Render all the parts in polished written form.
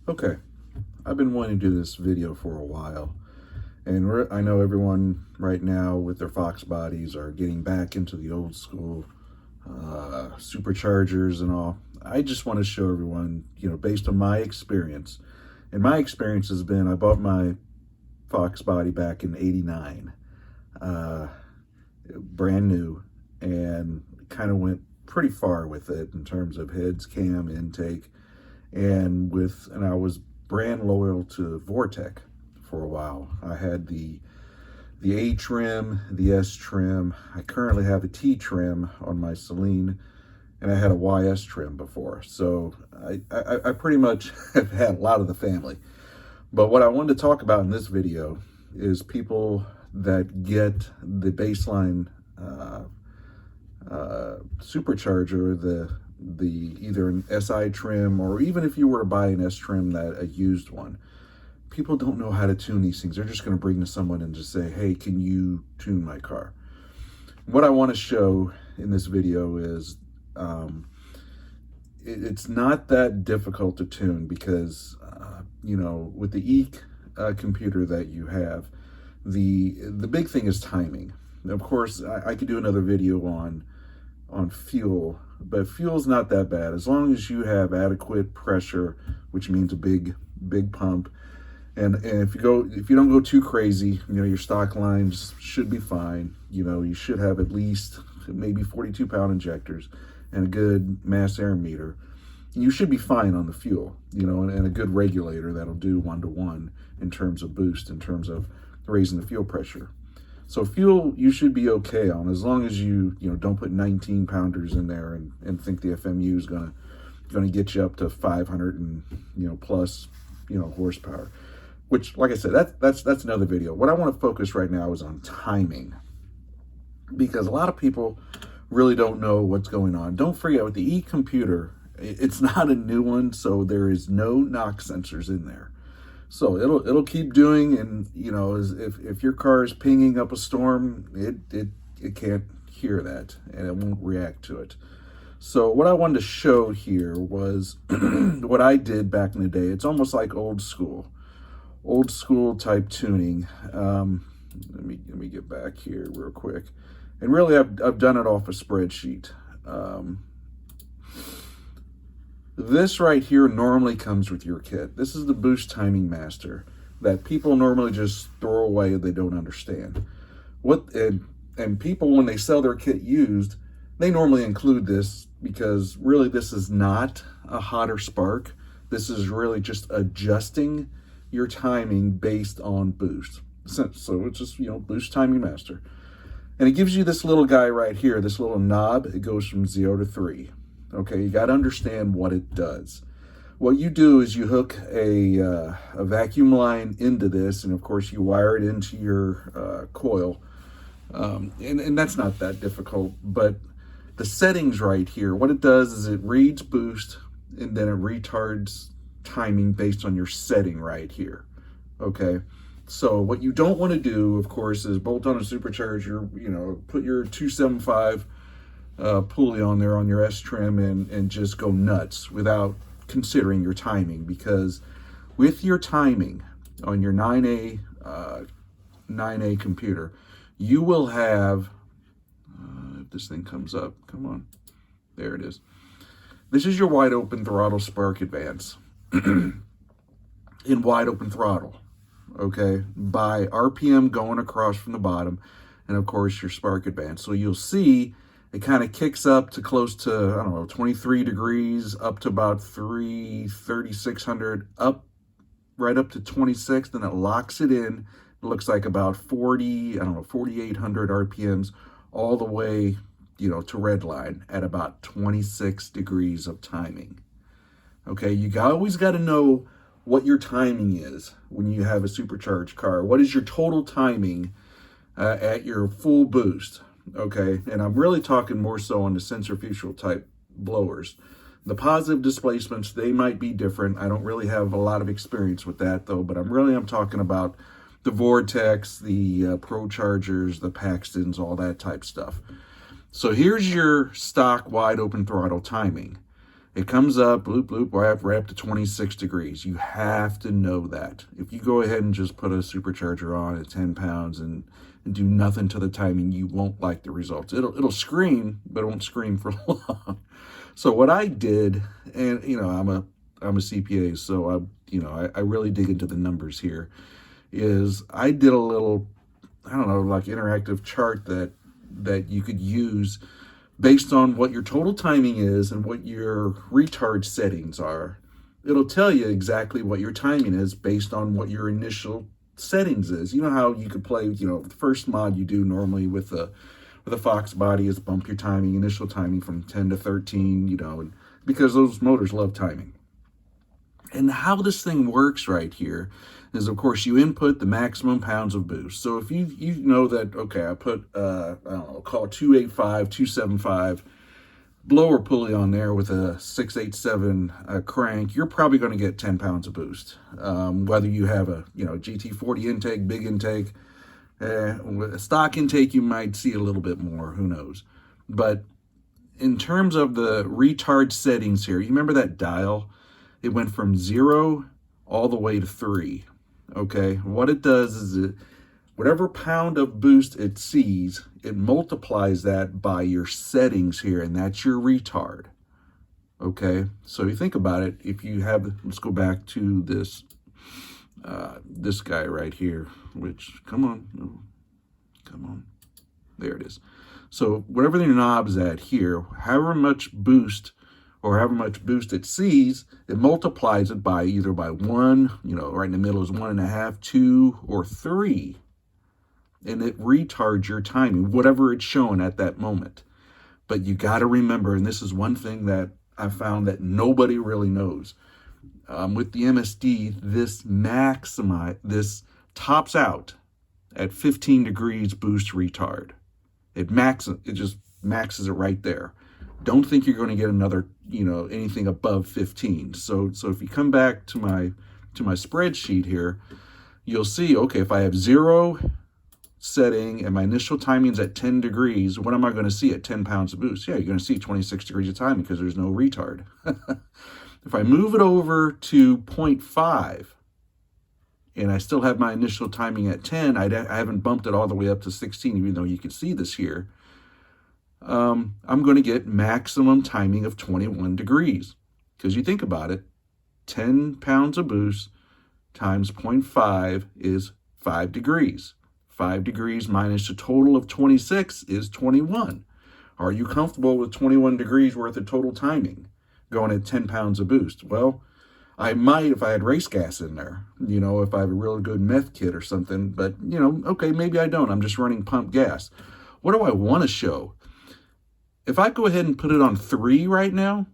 Okay, I've been wanting to do this video for a while, and I know everyone right now with their Foxbodies are getting back into the old school superchargers and all. I just want to show everyone, based on my experience, and my experience has been I bought my Foxbody back in '89, brand new, and kind of went pretty far with it in terms of heads, cam, intake. And I was brand loyal to Vortech for a while. I had the A trim, the S trim. I currently have a T trim on my Celine, and I had a YS trim before. So I pretty much have had a lot of the family. But what I wanted to talk about in this video is people that get the baseline supercharger, the either an SI trim, or even if you were to buy an S trim, that a used one. People don't know how to tune these things. They're just going to bring to someone and just say, hey, can you tune my car? What I want to show in this video is it's not that difficult to tune, because with the computer that you have, the big thing is timing. Of course, I could do another video on fuel, but fuel's not that bad as long as you have adequate pressure, which means a big pump. And if you don't go too crazy, your stock lines should be fine. You should have at least maybe 42-pound injectors and a good mass air meter. You should be fine on the fuel, and a good regulator that'll do 1-to-1 in terms of boost, in terms of raising the fuel pressure. So fuel, you should be okay on, as long as you don't put 19-pounders in there and think the FMU is gonna get you up to 500 and plus horsepower. Which, like I said, that's another video. What I want to focus right now is on timing, because a lot of people really don't know what's going on. Don't forget, with the computer, it's not a new one, so there is no knock sensors in there. So it'll keep doing, and if your car is pinging up a storm, it can't hear that, and it won't react to it. So what I wanted to show here was what I did back in the day. It's almost like old school type tuning. Let me get back here real quick, and really I've done it off a spreadsheet. This right here normally comes with your kit. This is the Boost Timing Master that people normally just throw away. They don't understand. And people, when they sell their kit used, they normally include this, because really this is not a hotter spark. This is really just adjusting your timing based on boost. So it's just, Boost Timing Master. And it gives you this little guy right here, this little knob. It goes from 0 to 3. Okay, you got to understand what it does. What you do is you hook a vacuum line into this, and of course you wire it into your coil. And that's not that difficult, but the settings right here, what it does is it reads boost, and then it retards timing based on your setting right here. Okay, so what you don't want to do, of course, is bolt on a supercharger, put your 275 pulley on there on your S trim and just go nuts without considering your timing, because with your timing on your 9A computer, you will have, if this thing comes up, come on, there it is. This is your wide open throttle spark advance in wide open throttle, okay, by RPM going across from the bottom, and of course your spark advance. So you'll see it kind of kicks up to close to, 23 degrees, up to about 3,600, right up to 26, then it locks it in. It looks like about 4,800 RPMs, all the way, to red line at about 26 degrees of timing. Okay, you always got to know what your timing is when you have a supercharged car. What is your total timing at your full boost? Okay, and I'm really talking more so on the centrifugal type blowers. The positive displacements, they might be different. I don't really have a lot of experience with that though, but I'm talking about the Vortechs, the ProChargers, the Paxtons, all that type stuff. So here's your stock wide open throttle timing. It comes up, bloop, bloop, right up to 26 degrees. You have to know that. If you go ahead and just put a supercharger on at 10 pounds and do nothing to the timing, you won't like the results. It'll scream, but it won't scream for long. So what I did, and I'm a CPA, so I really dig into the numbers here, is I did a little, I don't know, like interactive chart that you could use based on what your total timing is and what your retard settings are. It'll tell you exactly what your timing is based on what your initial settings is. You know how you could play, the first mod you do normally with a Foxbody is bump your timing, initial timing from 10 to 13, and because those motors love timing. And how this thing works right here is, of course, you input the maximum pounds of boost. So if you know that, okay, I put, I don't know, call it 285, 275 blower pulley on there with a 687 crank, you're probably going to get 10 pounds of boost. Whether you have a, GT40 intake, big intake, with a stock intake, you might see a little bit more, who knows. But in terms of the retard settings here, you remember that dial? It went from 0 all the way to 3. Okay, what it does is whatever pound of boost it sees, it multiplies that by your settings here, and that's your retard. Okay, so you think about it. If you have, let's go back to this this guy right here, which, come on, there it is. So whatever the knob's at here, however much boost it sees, it multiplies it by either by 1, right in the middle is 1.5, 2, or 3. And it retards your timing, whatever it's showing at that moment. But you got to remember, and this is one thing that I found that nobody really knows. With the MSD, this tops out at 15 degrees boost retard. It just maxes it right there. Don't think you're going to get another, anything above 15. So if you come back to my spreadsheet here, you'll see, okay, if I have 0 setting and my initial timing's at 10 degrees, what am I going to see at 10 pounds of boost? Yeah, you're going to see 26 degrees of timing because there's no retard. If I move it over to 0.5 and I still have my initial timing at 10, I haven't bumped it all the way up to 16, even though you can see this here. I'm going to get maximum timing of 21 degrees. Because you think about it, 10 pounds of boost times 0.5 is 5 degrees. 5 degrees minus a total of 26 is 21. Are you comfortable with 21 degrees worth of total timing going at 10 pounds of boost? Well, I might if I had race gas in there, if I have a real good meth kit or something. But, okay, maybe I don't. I'm just running pump gas. What do I want to show? If I go ahead and put it on 3 right now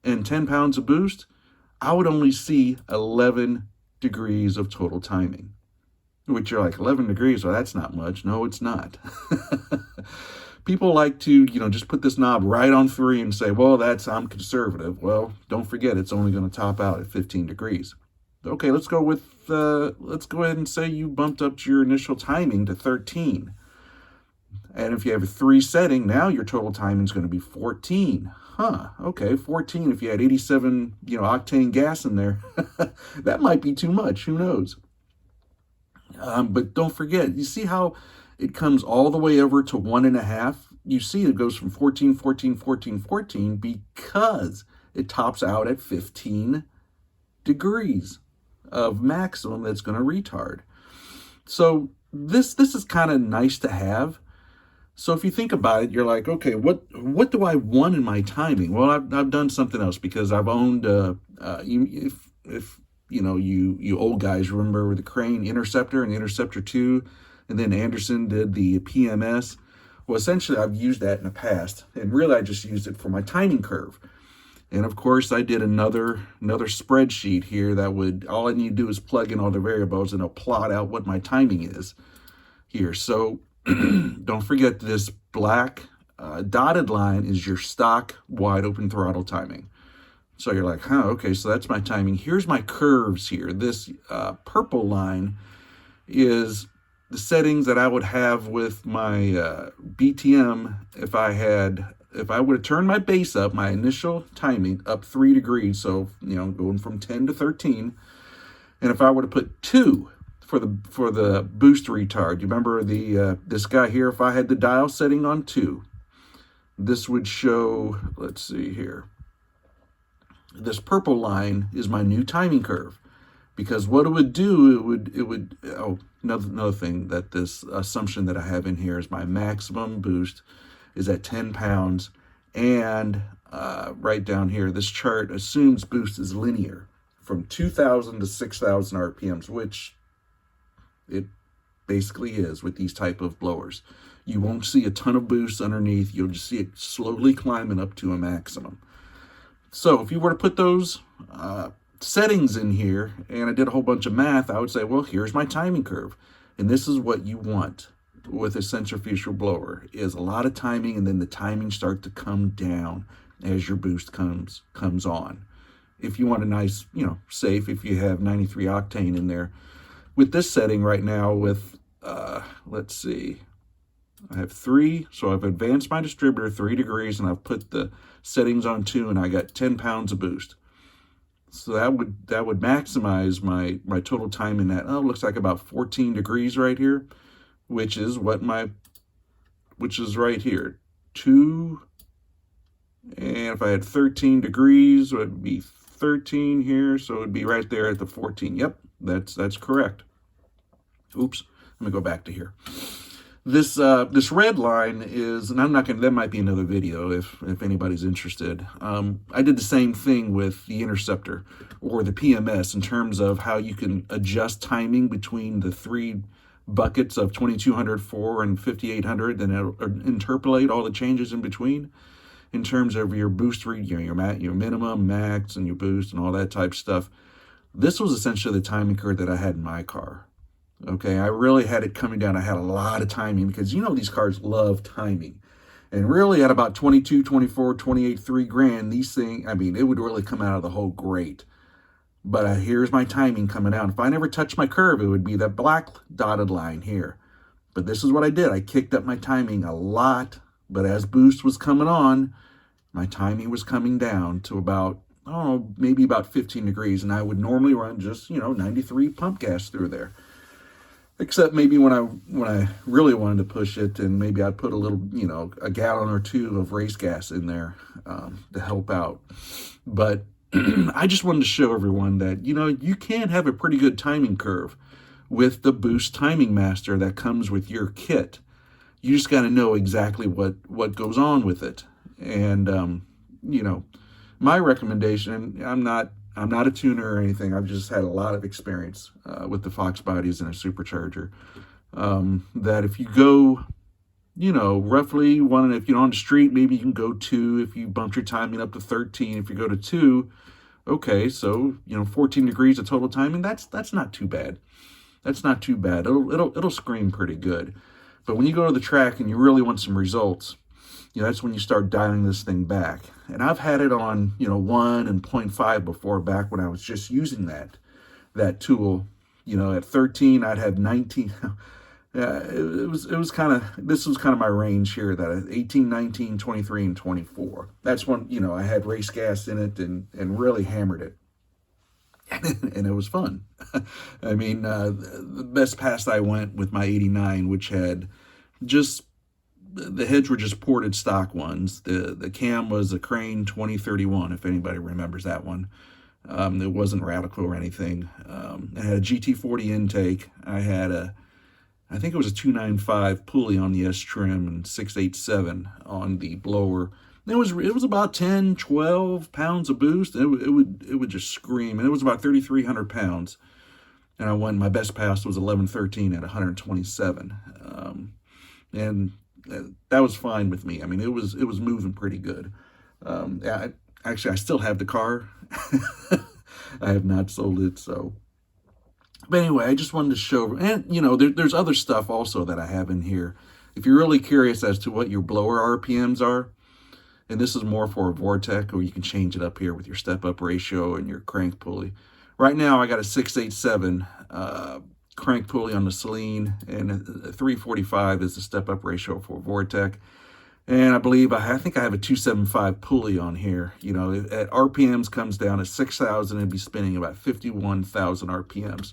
and 10 pounds of boost, I would only see 11 degrees of total timing. Which you're like, 11 degrees, well, that's not much. No, it's not. People like to, just put this knob right on 3 and say, well, I'm conservative. Well, don't forget, it's only going to top out at 15 degrees. Okay, let's go ahead and say you bumped up your initial timing to 13. And if you have a 3 setting, now your total timing is going to be 14. Okay, 14. If you had 87, octane gas in there, that might be too much. Who knows? But don't forget, you see how it comes all the way over to 1.5? You see it goes from 14, 14, 14, 14 because it tops out at 15 degrees of maximum that's going to retard. So this is kind of nice to have. So if you think about it, you're like, okay, what do I want in my timing? Well, I've done something else because I've owned, if you old guys remember the Crane Interceptor and the Interceptor 2, and then Anderson did the PMS. Well, essentially, I've used that in the past, and really I just used it for my timing curve. And of course, I did another spreadsheet here that all I need to do is plug in all the variables and it'll plot out what my timing is here. So don't forget this black dotted line is your stock wide open throttle timing. So you're like, okay, so that's my timing. Here's my curves here. This purple line is the settings that I would have with my BTM if I had if I would have turned my base up, my initial timing up 3 degrees, so going from 10 to 13, and if I would have put 2 for the boost retard, you remember this guy here? If I had the dial setting on 2, this would show. Let's see here. This purple line is my new timing curve, because what it would do, it would another thing, that this assumption that I have in here is my maximum boost is at 10 pounds, and right down here, this chart assumes boost is linear from 2,000 to 6,000 RPMs, which it basically is with these type of blowers. You won't see a ton of boost underneath. You'll just see it slowly climbing up to a maximum. So if you were to put those settings in here, and I did a whole bunch of math, I would say, well, here's my timing curve. And this is what you want with a centrifugal blower, is a lot of timing, and then the timing start to come down as your boost comes on. If you want a nice, safe, if you have 93 octane in there. With this setting right now with, let's see, I have 3, so I've advanced my distributor 3 degrees, and I've put the settings on 2, and I got 10 pounds of boost. So that would maximize my total time in that. Looks like about 14 degrees right here, which is right here, 2. And if I had 13 degrees, it would be 13 here, so it would be right there at the 14. Yep, that's correct. Oops, let me go back to here. This red line is, and I'm not going to, that might be another video if anybody's interested. I did the same thing with the interceptor or the PMS in terms of how you can adjust timing between the 3 buckets of 2200, 4, and 5800, and it'll interpolate all the changes in between in terms of your boost read, your minimum, max, and your boost, and all that type of stuff. This was essentially the timing curve that I had in my car. Okay, I really had it coming down. I had a lot of timing because these cars love timing. And really at about 22, 24, 28, 3 grand, these things, it would really come out of the hole great. But here's my timing coming out. If I never touched my curve, it would be that black dotted line here. But this is what I did. I kicked up my timing a lot, but as boost was coming on, my timing was coming down to about, maybe about 15 degrees. And I would normally run just, 93 pump gas through there. Except maybe when I really wanted to push it, and maybe I'd put a little, a gallon or 2 of race gas in there to help out. But I just wanted to show everyone that, you can have a pretty good timing curve with the Boost Timing Master that comes with your kit. You just got to know exactly what goes on with it. And, my recommendation, I'm not a tuner or anything. I've just had a lot of experience with the Foxbodies and a supercharger. That if you go, roughly 1, if you're on the street, maybe you can go 2. If you bump your timing up to 13, if you go to 2, okay, so 14 degrees of total timing. That's not too bad. That's not too bad. It'll scream pretty good. But when you go to the track and you really want some results, that's when you start dialing this thing back. And I've had it on, 1 and 0.5 before, back when I was just using that tool. At 13, I'd have 19. This was kind of my range here, that 18, 19, 23, and 24. That's when, I had race gas in it and really hammered it. And it was fun. The best pass I went with my 89, which had just, the heads were just ported stock ones. The cam was a Crane 2031, if anybody remembers that one. It wasn't radical or anything. I had a GT40 intake. I had I think it was a 295 pulley on the S trim and 687 on the blower. It was about 10, 12 pounds of boost. It would just scream, and it was about 3,300 pounds. And I won. My best pass was 11:13 at 127, and that was fine with me. It was moving pretty good. Actually, I still have the car. I have not sold it, so. But anyway, I just wanted to show, and there's other stuff also that I have in here. If you're really curious as to what your blower RPMs are, and this is more for a Vortech, or you can change it up here with your step-up ratio and your crank pulley. Right now, I got a 687 crank pulley on the Celine, and a 345 is the step-up ratio for Vortech. And I believe I think I have a 275 pulley on here. You know, at RPMs comes down at 6,000, it'd be spinning about 51,000 RPMs.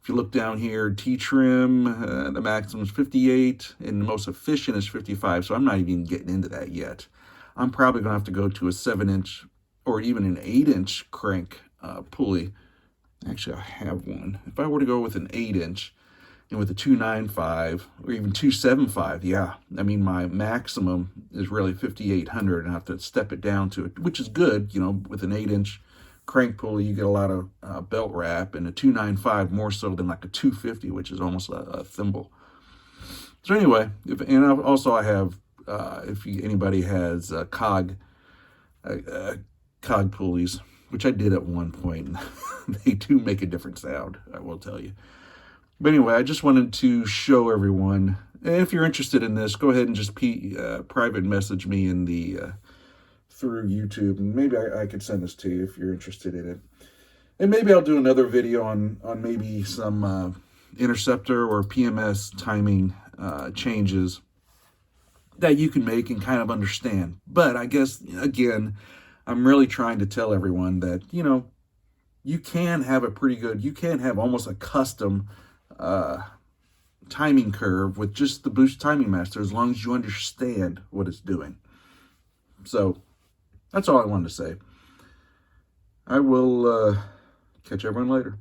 If you look down here, T-trim, the maximum is 58, and the most efficient is 55, so I'm not even getting into that yet. I'm probably going to have to go to a 7-inch or even an 8-inch crank pulley. Actually, I have one. If I were to go with an 8-inch and with a 295 or even 275, yeah, I mean, my maximum is really 5,800, and I have to step it down to it, which is good. You know, with an 8-inch crank pulley, you get a lot of belt wrap, and a 295 more so than like a 250, which is almost a thimble. So anyway, I have, if anybody has cog pulleys, which I did at one point, they do make a different sound, I will tell you. But anyway, I just wanted to show everyone, if you're interested in this, go ahead and just private message me in the through YouTube, and maybe I could send this to you if you're interested in it. And maybe I'll do another video on maybe some interceptor or PMS timing changes that you can make and kind of understand. But I guess, again, I'm really trying to tell everyone that, you know, you can have almost a custom timing curve with just the Boost Timing Master, as long as you understand what it's doing. So that's all I wanted to say. I will catch everyone later.